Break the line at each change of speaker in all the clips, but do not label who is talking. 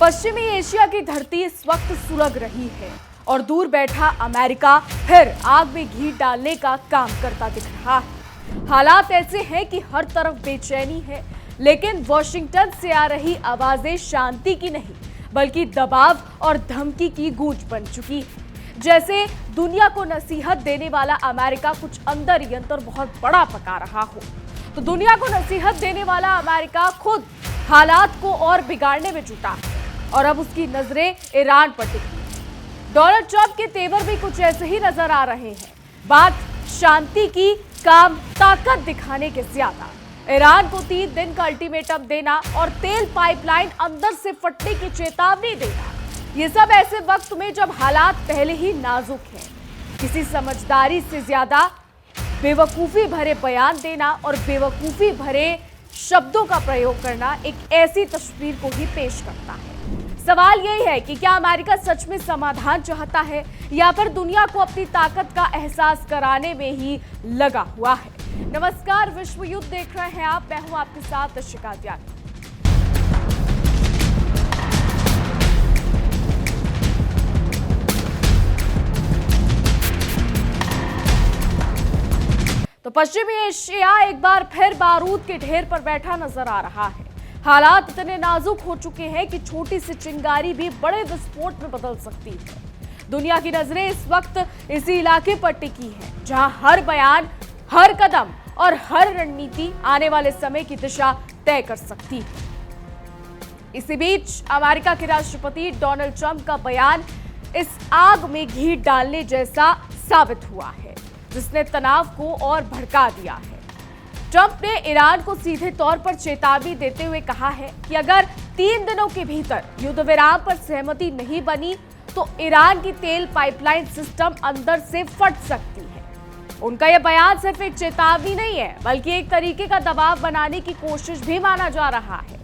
पश्चिमी एशिया की धरती इस वक्त सुलग रही है और दूर बैठा अमेरिका फिर आग में घी डालने का काम करता दिख रहा है। हालात ऐसे हैं कि हर तरफ बेचैनी है, लेकिन वॉशिंगटन से आ रही आवाजें शांति की नहीं बल्कि दबाव और धमकी की गूंज बन चुकी है। जैसे दुनिया को नसीहत देने वाला अमेरिका कुछ अंदर ही अंदर बहुत बड़ा पका रहा हो। तो दुनिया को नसीहत देने वाला अमेरिका खुद हालात को और बिगाड़ने में जुटा है और अब उसकी नजरें ईरान पर टिकी हैं। डोनाल्ड ट्रंप के तेवर भी कुछ ऐसे ही नजर आ रहे हैं। बात शांति की, काम ताकत दिखाने के ज्यादा ईरान को 3 दिन का अल्टीमेटम देना और तेल पाइपलाइन अंदर से फटने की चेतावनी देना, ये सब ऐसे वक्त में जब हालात पहले ही नाजुक हैं। किसी समझदारी से ज्यादा बेवकूफी भरे बयान देना और बेवकूफी भरे शब्दों का प्रयोग करना एक ऐसी तस्वीर को ही पेश करता है। सवाल यही है कि क्या अमेरिका सच में समाधान चाहता है या फिर दुनिया को अपनी ताकत का एहसास कराने में ही लगा हुआ है। नमस्कार, विश्व युद्ध देख रहे हैं आप, मैं हूं आपके साथ शिका त्यागी। तो पश्चिमी एशिया एक बार फिर बारूद के ढेर पर बैठा नजर आ रहा है। हालात इतने नाजुक हो चुके हैं कि छोटी सी चिंगारी भी बड़े विस्फोट में बदल सकती है। दुनिया की नजरें इस वक्त इसी इलाके पर टिकी हैं, जहां हर बयान, हर कदम और हर रणनीति आने वाले समय की दिशा तय कर सकती है। इसी बीच अमेरिका के राष्ट्रपति डोनाल्ड ट्रंप का बयान इस आग में घी डालने जैसा साबित हुआ है, जिसने तनाव को और भड़का दिया है। ट्रंप ने ईरान को सीधे तौर पर चेतावनी देते हुए कहा है कि अगर 3 दिनों के भीतर युद्ध विराम पर सहमति नहीं बनी तो ईरान की तेल पाइपलाइन सिस्टम अंदर से फट सकती है। उनका यह बयान सिर्फ एक चेतावनी नहीं है बल्कि एक तरीके का दबाव बनाने की कोशिश भी माना जा रहा है।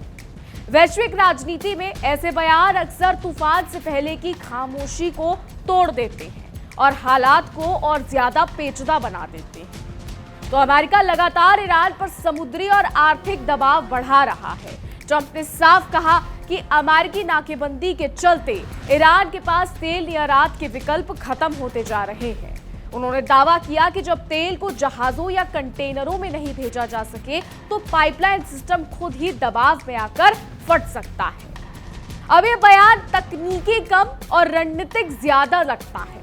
वैश्विक राजनीति में ऐसे बयान अक्सर तूफान से पहले की खामोशी को तोड़ देते हैं और हालात को और ज्यादा पेचीदा बना देते हैं। तो अमेरिका लगातार ईरान पर समुद्री और आर्थिक दबाव बढ़ा रहा है। ट्रंप ने साफ कहा कि अमेरिकी नाकेबंदी के चलते ईरान के पास तेल निर्यात के विकल्प खत्म होते जा रहे हैं। उन्होंने दावा किया कि जब तेल को जहाजों या कंटेनरों में नहीं भेजा जा सके तो पाइपलाइन सिस्टम खुद ही दबाव में आकर फट सकता है। अब ये बयान तकनीकी कम और रणनीतिक ज्यादा लगता है,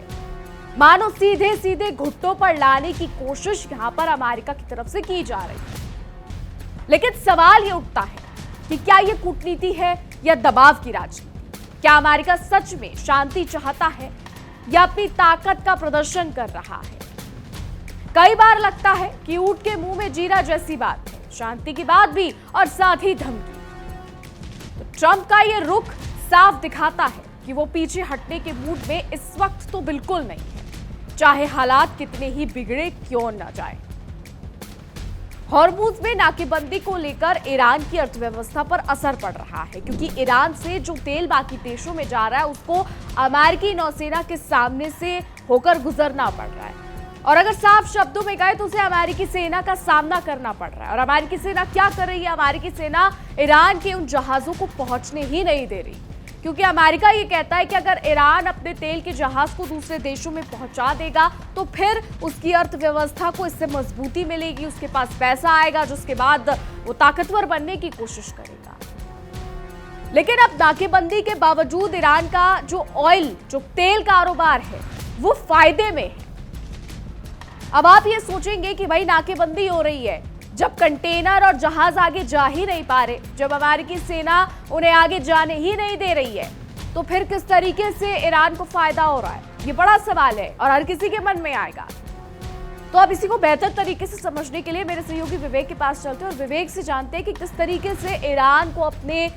मानो सीधे सीधे घुट्टों पर लाने की कोशिश यहां पर अमेरिका की तरफ से की जा रही है। लेकिन सवाल ये उठता है कि क्या ये कूटनीति है या दबाव की राजनीति? क्या अमेरिका सच में शांति चाहता है या अपनी ताकत का प्रदर्शन कर रहा है? कई बार लगता है कि ऊंट के मुंह में जीरा जैसी बात है, शांति की बात भी और साथ ही धमकी। तो ट्रंप का ये रुख साफ दिखाता है कि वो पीछे हटने के मूड में इस वक्त तो बिल्कुल नहीं है, चाहे हालात कितने ही बिगड़े क्यों न जाए। हॉर्मुज में नाकेबंदी को लेकर ईरान की अर्थव्यवस्था पर असर पड़ रहा है, क्योंकि ईरान से जो तेल बाकी देशों में जा रहा है उसको अमेरिकी नौसेना के सामने से होकर गुजरना पड़ रहा है। और अगर साफ शब्दों में कहे तो उसे अमेरिकी सेना का सामना करना पड़ रहा है। और अमेरिकी सेना क्या कर रही है? अमेरिकी सेना ईरान के उन जहाजों को पहुंचने ही नहीं दे रही, क्योंकि अमेरिका ये कहता है कि अगर ईरान अपने तेल के जहाज को दूसरे देशों में पहुंचा देगा तो फिर उसकी अर्थव्यवस्था को इससे मजबूती मिलेगी, उसके पास पैसा आएगा, जिसके बाद वो ताकतवर बनने की कोशिश करेगा। लेकिन अब नाकेबंदी के बावजूद ईरान का जो तेल कारोबार है वो फायदे में है। अब आप ये सोचेंगे कि भाई नाकेबंदी हो रही है जब कंटेनर और जहाज आगे जा ही नहीं पा रहे, जब अमेरिकी सेना उन्हें आगे जाने ही नहीं दे रही है, तो फिर किस तरीके से ईरान को फायदा हो रहा है? ये बड़ा सवाल है और हर किसी के मन में आएगा। तो अब इसी को बेहतर तरीके से समझने के लिए मेरे सहयोगी विवेक के पास चलते हैं और विवेक से जानते हैं कि किस तरीके से ईरान को अपने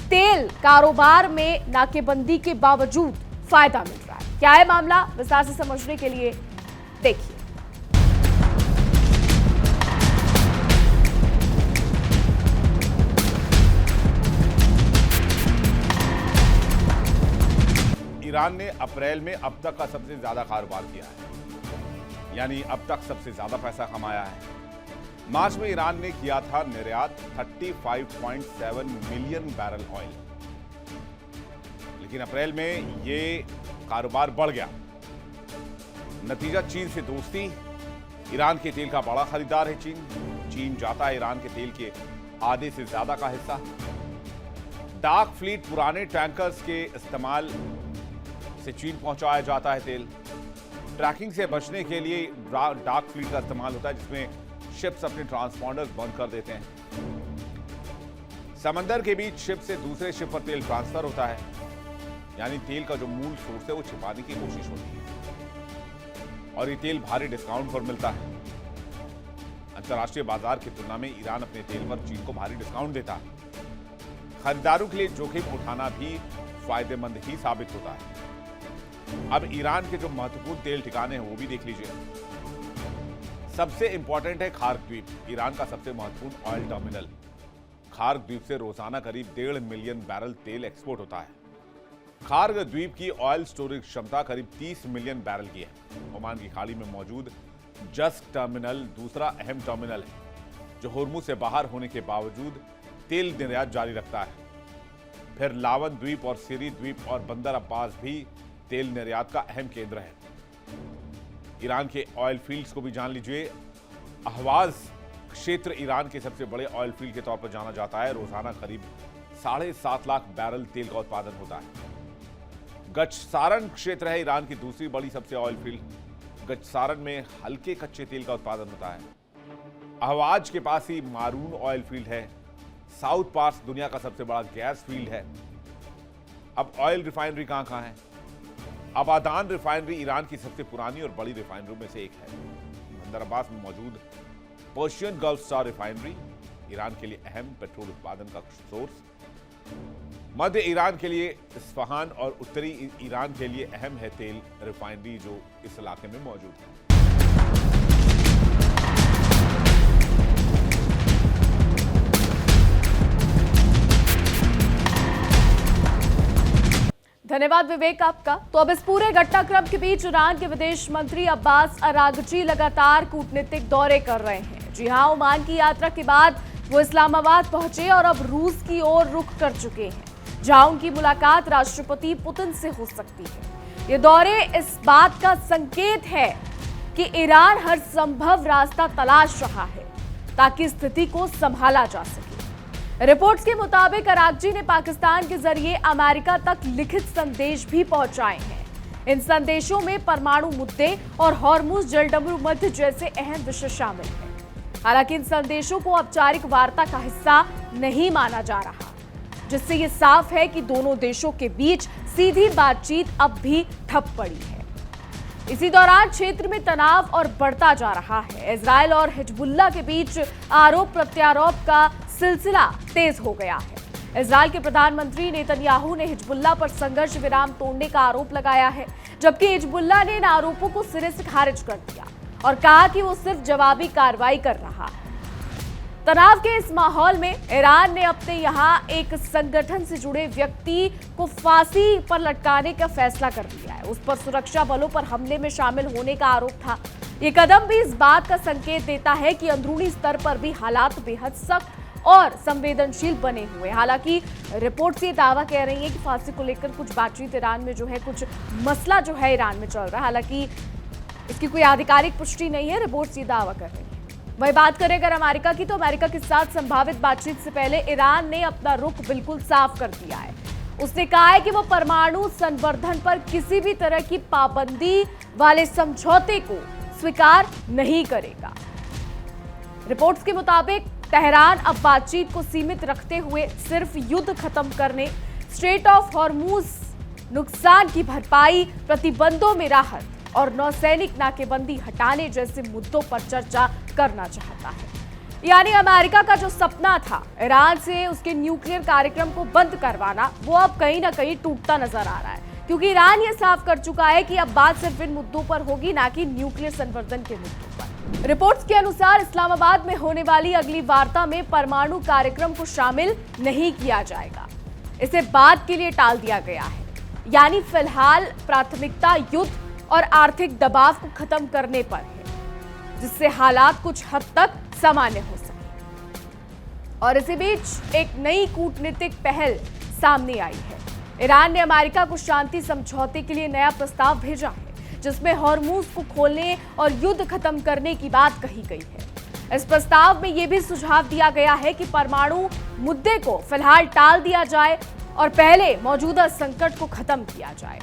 तेल कारोबार में नाकेबंदी के बावजूद फायदा मिल रहा है। क्या है मामला, विस्तार से समझने के लिए देखिए।
ईरान ने अप्रैल में अब तक का सबसे ज्यादा कारोबार किया है, यानी अब तक सबसे ज्यादा पैसा कमाया है। मार्च में ईरान ने किया था निर्यात 35.7 मिलियन बैरल ऑयल। लेकिन अप्रैल में ये कारोबार बढ़ गया। नतीजा चीन से दोस्ती। ईरान के तेल का बड़ा खरीदार है चीन जाता है ईरान के तेल के आधे से ज्यादा का हिस्सा। डार्क फ्लीट, पुराने टैंकर्स के इस्तेमाल से चीन पहुंचाया जाता है तेल। ट्रैकिंग से बचने के लिए डार्क फ्लीट का इस्तेमाल होता है, जिसमें शिप्स अपने ट्रांसपॉन्डर्स बंद कर देते हैं। समंदर के बीच शिप से दूसरे शिप पर तेल ट्रांसफर होता है, यानी तेल का जो मूल सोर्स है वो छिपाने की कोशिश होती है और ये तेल भारी डिस्काउंट पर मिलता है। अंतर्राष्ट्रीय बाजार की तुलना में ईरान अपने तेल पर चीन को भारी डिस्काउंट देता है। खरीदारों के लिए जोखिम उठाना भी फायदेमंद ही साबित होता है। अब ईरान के जो महत्वपूर्ण तेल ठिकाने हैं वो भी देख लीजिए। सबसे इंपॉर्टेंट है खार्क द्वीप, ईरान का सबसे महत्वपूर्ण ऑयल टर्मिनल। खार्क द्वीप से रोजाना करीब 1.5 मिलियन बैरल तेल एक्सपोर्ट होता है। खार्क द्वीप की ऑयल स्टोरेज क्षमता करीब 30 मिलियन बैरल की है। ओमान की खाड़ी में मौजूद जस्क टर्मिनल दूसरा अहम टर्मिनल है, जो होर्मुज से बाहर होने के बावजूद तेल निर्यात जारी रखता है। फिर लावन द्वीप और सीरी द्वीप और बंदर अब्बास भी तेल निर्यात का अहम केंद्र है। ईरान के ऑयल फील्ड्स को भी जान लीजिए। अहवाज क्षेत्र ईरान के सबसे बड़े ऑयल फील्ड के तौर पर जाना जाता है। रोजाना करीब 7.5 लाख बैरल तेल का उत्पादन होता है। गचसारन क्षेत्र है ईरान की दूसरी बड़ी सबसे ऑयल फील्ड। गचसारन में हल्के कच्चे तेल का उत्पादन होता है। अहवाज के पास ही मारून ऑयल फील्ड है। साउथ पार्स दुनिया का सबसे बड़ा गैस फील्ड है। अब ऑयल रिफाइनरी कहां है? अबादान रिफाइनरी ईरान की सबसे पुरानी और बड़ी रिफाइनरी में से एक है। बंदर अब्बास में मौजूद Persian gulf star refinery Iran के लिए अहम पेट्रोल उत्पादन का सोर्स। मध्य ईरान के लिए इस्फहान और उत्तरी ईरान के लिए अहम है तेल रिफाइनरी जो इस इलाके में मौजूद है।
धन्यवाद विवेक आपका। तो अब इस पूरे घटनाक्रम के बीच ईरान के विदेश मंत्री अब्बास अरागची लगातार कूटनीतिक दौरे कर रहे हैं। जी हां, ओमान की यात्रा के बाद वो इस्लामाबाद पहुंचे और अब रूस की ओर रुख कर चुके हैं, जहां उनकी मुलाकात राष्ट्रपति पुतिन से हो सकती है। ये दौरे इस बात का संकेत है कि ईरान हर संभव रास्ता तलाश रहा है ताकि स्थिति को संभाला जा सके। रिपोर्ट्स के मुताबिक अरागची ने पाकिस्तान के जरिए अमेरिका तक लिखित संदेश भी पहुंचाए हैं। इन संदेशों में परमाणु मुद्दे और हॉर्मुज जलडमरू मध्य जैसे अहम विषय शामिल हैं। हालांकि इन संदेशों को औपचारिक वार्ता का हिस्सा नहीं माना जा रहा, जिससे ये साफ है कि दोनों देशों के बीच सीधी बातचीत अब भी ठप पड़ी है। इसी दौरान क्षेत्र में तनाव और बढ़ता जा रहा है। इजरायल और हिजबुल्लाह के बीच आरोप प्रत्यारोप का सिलसिला तेज हो गया है। इजरायल के प्रधानमंत्री नेतन्याहू ने हिजबुल्लाह पर संघर्ष विराम तोड़ने का आरोप लगाया है, जबकि हिजबुल्लाह ने इन आरोपों को सिरे से खारिज कर दिया और कहा कि वो सिर्फ जवाबी कार्रवाई कर रहा है। तनाव के इस माहौल में ईरान ने अपने यहां एक संगठन से जुड़े व्यक्ति को फांसी पर लटकाने का फैसला कर लिया है। उस पर सुरक्षा बलों पर हमले में शामिल होने का आरोप था। ये कदम भी इस बात का संकेत देता है कि अंदरूनी स्तर पर भी हालात बेहद सख्त और संवेदनशील बने हुए। हालांकि रिपोर्ट्स ये दावा कह रही है कि फांसी को लेकर कुछ बातचीत ईरान में जो है, कुछ मसला जो है ईरान में चल रहा है। हालांकि इसकी कोई आधिकारिक पुष्टि नहीं है, रिपोर्ट्स ये दावा कर रही है। वही बात करें अगर अमेरिका की, तो अमेरिका के साथ संभावित बातचीत से पहले ईरान ने अपना रुख बिल्कुल साफ कर दिया है। उसने कहा है कि वो परमाणु संवर्धन पर किसी भी तरह की पाबंदी वाले समझौते को स्वीकार नहीं करेगा। रिपोर्ट्स के मुताबिक तेहरान अब बातचीत को सीमित रखते हुए सिर्फ युद्ध खत्म करने, स्ट्रेट ऑफ हॉर्मुज नुकसान की भरपाई, प्रतिबंधों में राहत और नौसैनिक नाकेबंदी हटाने जैसे मुद्दों पर चर्चा करना चाहता है। यानी अमेरिका का जो सपना था ईरान से उसके न्यूक्लियर कार्यक्रम को बंद करवाना, वो अब कहीं ना कहीं टूटता नजर आ रहा है, क्योंकि ईरान ये साफ कर चुका है कि अब बात सिर्फ इन मुद्दों पर होगी, ना कि न्यूक्लियर संवर्धन के मुद्दों पर। रिपोर्ट्स के अनुसार इस्लामाबाद में होने वाली अगली वार्ता में परमाणु कार्यक्रम को शामिल नहीं किया जाएगा। इसे बाद के लिए टाल दिया गया है। यानी फिलहाल प्राथमिकता युद्ध और आर्थिक दबाव को खत्म करने पर है, जिससे हालात कुछ हद तक सामान्य हो सके। और इसी बीच एक नई कूटनीतिक पहल सामने आई है। ईरान ने अमेरिका को शांति समझौते के लिए नया प्रस्ताव भेजा है, जिसमें हॉर्मूज को खोलने और युद्ध खत्म करने की बात कही गई है। इस प्रस्ताव में यह भी सुझाव दिया गया है कि परमाणु मुद्दे को फिलहाल टाल दिया जाए और पहले मौजूदा संकट को खत्म किया जाए।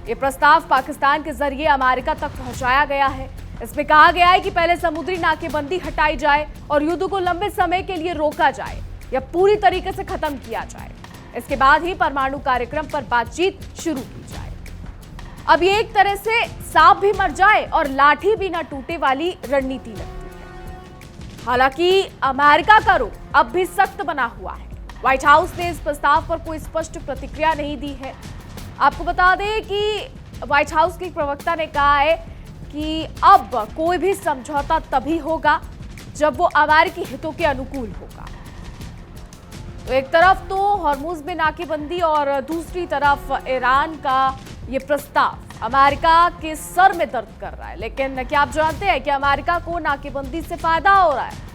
यह प्रस्ताव पाकिस्तान के जरिए अमेरिका तक पहुंचाया गया है। इसमें कहा गया है कि पहले समुद्री नाकेबंदी हटाई जाए और युद्ध को लंबे समय के लिए रोका जाए या पूरी तरीके से खत्म किया जाए। इसके बाद ही परमाणु कार्यक्रम पर बातचीत शुरू की जाए। अब ये एक तरह से सांप भी मर जाए और लाठी भी न टूटे वाली रणनीति लगती है। हालांकि अमेरिका का रुख अब भी सख्त बना हुआ है। व्हाइट हाउस ने इस प्रस्ताव पर कोई स्पष्ट प्रतिक्रिया नहीं दी है। आपको बता दें कि व्हाइट हाउस के प्रवक्ता ने कहा है कि अब कोई भी समझौता तभी होगा जब वो अमेरिकी हितों के अनुकूल होगा। तो एक तरफ तो हॉर्मूज में नाकेबंदी और दूसरी तरफ ईरान का ये प्रस्ताव अमेरिका के सर में दर्द कर रहा है। लेकिन क्या आप जानते हैं कि अमेरिका को नाकेबंदी से फायदा हो रहा है?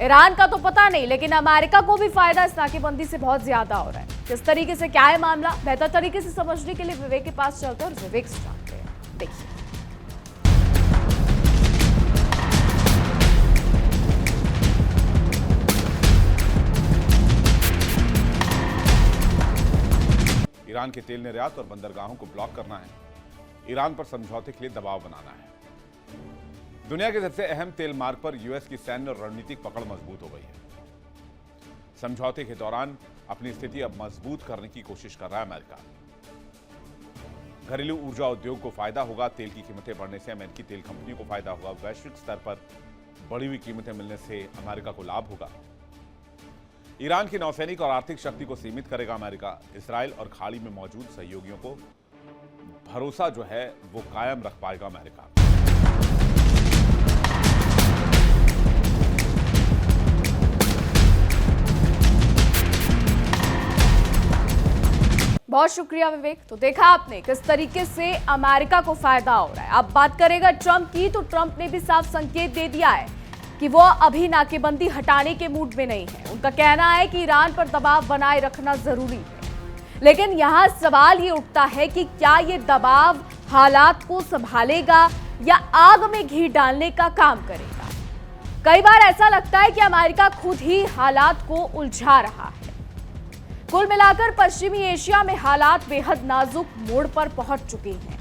ईरान का तो पता नहीं, लेकिन अमेरिका को भी फायदा इस नाकेबंदी से बहुत ज्यादा हो रहा है। किस तरीके से क्या है मामला, बेहतर तरीके से समझने के लिए विवेक के पास चलते हैं और विवेक से जानते हैं। देखिए,
ईरान के तेल निर्यात और बंदरगाहों को ब्लॉक करना है, ईरान पर समझौते के लिए दबाव बनाना है। दुनिया के सबसे अहम तेल मार्ग पर यूएस की सैन्य और रणनीतिक पकड़ मजबूत हो गई है। समझौते के दौरान अपनी स्थिति अब मजबूत करने की कोशिश कर रहा है अमेरिका। घरेलू ऊर्जा उद्योग को फायदा होगा, तेल की कीमतें बढ़ने से अमेरिकी तेल कंपनियों को फायदा होगा, वैश्विक स्तर पर बढ़ी हुई कीमतें मिलने से अमेरिका को लाभ होगा। ईरान की नौसैनिक और आर्थिक शक्ति को सीमित करेगा अमेरिका। इसराइल और खाड़ी में मौजूद सहयोगियों को भरोसा जो है वो कायम रख पाएगा अमेरिका।
बहुत शुक्रिया विवेक। तो देखा आपने किस तरीके से अमेरिका को फायदा हो रहा है। अब बात करेगा ट्रंप की, तो ट्रंप ने भी साफ संकेत दे दिया है कि वो अभी नाकेबंदी हटाने के मूड में नहीं है। उनका कहना है कि ईरान पर दबाव बनाए रखना जरूरी है। लेकिन यहां सवाल ये उठता है कि क्या ये दबाव हालात को संभालेगा या आग में घी डालने का काम करेगा। कई बार ऐसा लगता है कि अमेरिका खुद ही हालात को उलझा रहा है। कुल मिलाकर पश्चिमी एशिया में हालात बेहद नाजुक मोड़ पर पहुंच चुके हैं।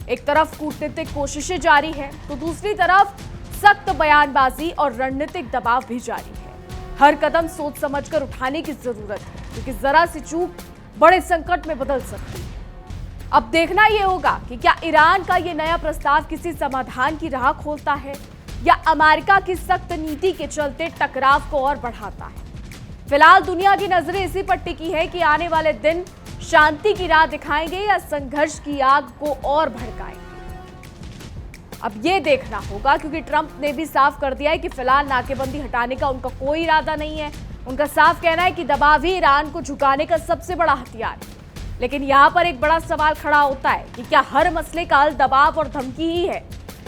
एक तरफ कूटनीतिक कोशिशें जारी है, तो दूसरी तरफ सख्त बयानबाजी और रणनीतिक दबाव भी जारी है। हर कदम सोच समझकर उठाने की जरूरत है, क्योंकि जरा सी चूक बड़े संकट में बदल सकती है। अब देखना यह होगा कि क्या ईरान का यह नया प्रस्ताव किसी समाधान की राह खोलता है या अमेरिका की सख्त नीति के चलते टकराव को और बढ़ाता है। फिलहाल दुनिया की नजरें इसी पर टिकी है कि आने वाले दिन शांति की राह दिखाएंगे या संघर्ष की आग को और भड़काएंगे। अब यह देखना होगा, क्योंकि ट्रंप ने भी साफ कर दिया है कि फिलहाल नाकेबंदी हटाने का उनका कोई इरादा नहीं है। उनका साफ कहना है कि दबाव ही ईरान को झुकाने का सबसे बड़ा हथियार है। लेकिन यहां पर एक बड़ा सवाल खड़ा होता है कि क्या हर मसले का हल दबाव और धमकी ही है,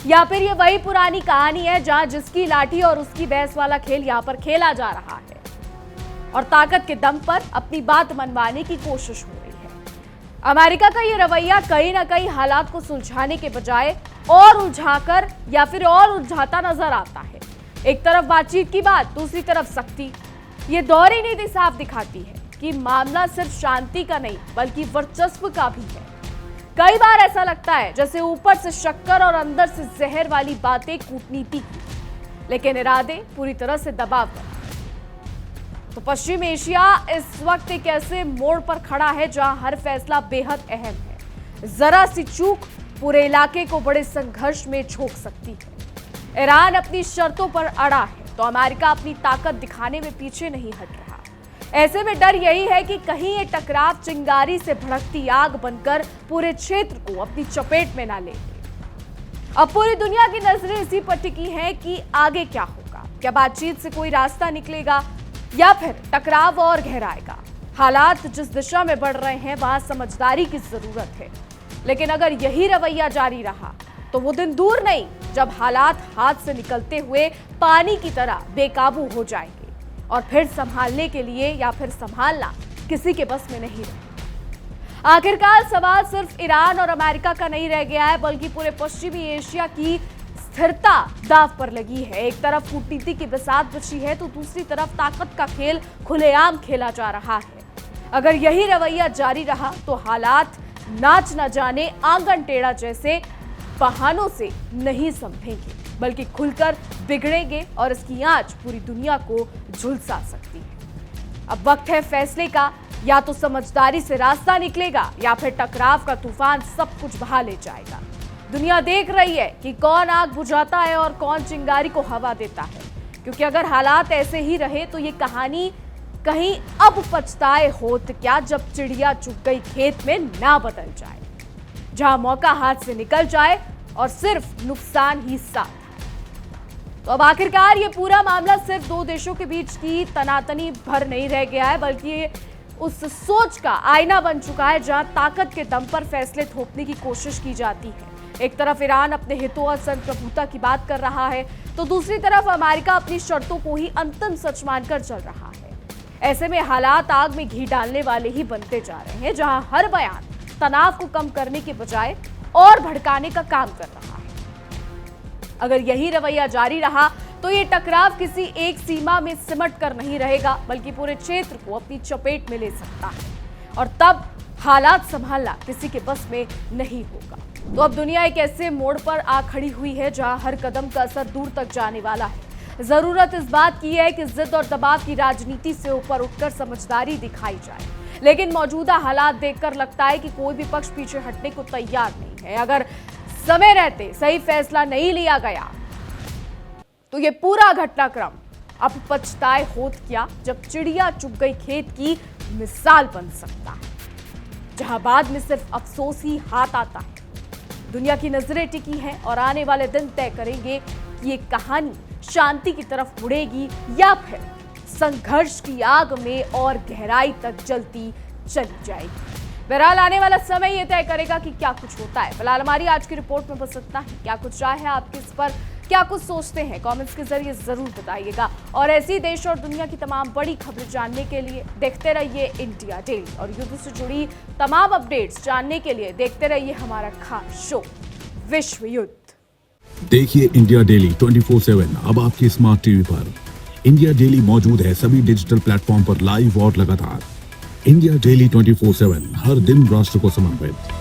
या फिर ये वही पुरानी कहानी है जहां जिसकी लाठी और उसकी भैंस वाला खेल यहां पर खेला जा रहा है और ताकत के दम पर अपनी बात मनवाने की कोशिश हो रही है। अमेरिका का ये रवैया कहीं ना कहीं हालात को सुलझाने के बजाय और उलझाकर या फिर और उलझाता नजर आता है। एक तरफ बातचीत की बात, दूसरी तरफ सख्ती। ये दोहरी नीति साफ दिखाती है कि मामला सिर्फ शांति का नहीं बल्कि वर्चस्व का भी है। कई बार ऐसा लगता है जैसे ऊपर से शक्कर और अंदर से जहर वाली बातें कूटनीति की, लेकिन इरादे पूरी तरह से दबाव पर। तो पश्चिम एशिया इस वक्त एक ऐसे मोड़ पर खड़ा है जहां हर फैसला बेहद अहम है। जरा सी चूक पूरे इलाके को बड़े संघर्ष में झोंक सकती है। ईरान अपनी शर्तों पर अड़ा है, तो अमेरिका अपनी ताकत दिखाने में पीछे नहीं हट रहा। ऐसे में डर यही है कि कहीं ये टकराव चिंगारी से भड़कती आग बनकर पूरे क्षेत्र को अपनी चपेट में ना ले ले। अब पूरी दुनिया की नजरें इसी पर टिकी है कि आगे क्या होगा। क्या बातचीत से कोई रास्ता निकलेगा या फिर टकराव और गहराएगा। हालात जिस दिशा में बढ़ रहे हैं वहां समझदारी की जरूरत है। लेकिन अगर यही रवैया जारी रहा तो वो दिन दूर नहीं जब हालात हाथ से निकलते हुए पानी की तरह बेकाबू हो जाएंगे और फिर संभालने के लिए या फिर संभालना किसी के बस में नहीं रहेगा। आखिरकार सवाल सिर्फ ईरान और अमेरिका का नहीं रह गया है, बल्कि पूरे पश्चिमी एशिया की स्थिरता दांव पर लगी है। एक तरफ कूटनीति की बिसात बची है तो दूसरी तरफ ताकत का खेल खुलेआम खेला जा रहा है। अगर यही रवैया जारी रहा तो हालात नाच न जाने आंगन टेढ़ा जैसे बहानों से नहीं संभेंगे, बल्कि खुलकर बिगड़ेंगे और इसकी आंच पूरी दुनिया को झुलसा सकती है। अब वक्त है फैसले का, या तो समझदारी से रास्ता निकलेगा या फिर टकराव का तूफान सब कुछ बहा ले जाएगा। दुनिया देख रही है कि कौन आग बुझाता है और कौन चिंगारी को हवा देता है, क्योंकि अगर हालात ऐसे ही रहे तो ये कहानी कहीं अब पछताए होत क्या जब चिड़िया चुग गई खेत में ना बदल जाए, जहां मौका हाथ से निकल जाए और सिर्फ नुकसान ही साथ। तो अब आखिरकार ये पूरा मामला सिर्फ दो देशों के बीच की तनातनी भर नहीं रह गया है, बल्कि ये उस सोच का आईना बन चुका है जहां ताकत के दम पर फैसले थोपने की कोशिश की जाती है। एक तरफ ईरान अपने हितों और संप्रभुता की बात कर रहा है तो दूसरी तरफ अमेरिका अपनी शर्तों को ही अंतिम सच मानकर चल रहा है। ऐसे में हालात आग में घी डालने वाले ही बनते जा रहे हैं, जहां हर बयान तनाव को कम करने के बजाय और भड़काने का काम कर रहा है। अगर यही रवैया जारी रहा तो ये टकराव किसी एक सीमा में सिमट कर नहीं रहेगा, बल्कि पूरे क्षेत्र को अपनी चपेट में ले सकता है और तब हालात संभालना किसी के बस में नहीं होगा। तो अब दुनिया एक ऐसे मोड़ पर आ खड़ी हुई है जहां हर कदम का असर दूर तक जाने वाला है। जरूरत इस बात की है कि जिद और दबाव की राजनीति से ऊपर उठकर समझदारी दिखाई जाए, लेकिन मौजूदा हालात देखकर लगता है कि कोई भी पक्ष पीछे हटने को तैयार नहीं है। अगर समय रहते सही फैसला नहीं लिया गया तो ये पूरा घटनाक्रम अब पछताए होत क्या जब चिड़िया चुग गई खेत की मिसाल बन सकता है, जहां बाद में सिर्फ अफसोस ही हाथ आता है। दुनिया की नजरें टिकी हैं और आने वाले दिन तय करेंगे कि ये कहानी शांति की तरफ मुड़ेगी या फिर संघर्ष की आग में और गहराई तक जलती चली जाएगी। बहरहाल आने वाला समय ये तय करेगा कि क्या कुछ होता है। फिलहाल हमारी आज की रिपोर्ट में बस इतना ही। क्या कुछ राय है आपकी इस पर, क्या कुछ सोचते हैं, कमेंट्स के जरिए जरूर बताइएगा। और ऐसी देश और दुनिया की तमाम बड़ी खबरें जानने के लिए देखते रहिए इंडिया डेली, और युद्ध से जुड़ी तमाम अपडेट्स जानने के लिए देखते रहिए हमारा खास शो विश्व युद्ध।
देखिए इंडिया डेली 24/7 अब आपके स्मार्ट टीवी पर। इंडिया डेली मौजूद है सभी डिजिटल प्लेटफॉर्म पर लाइव और लगातार। इंडिया डेली 24/7 हर दिन राष्ट्र को समर्पित।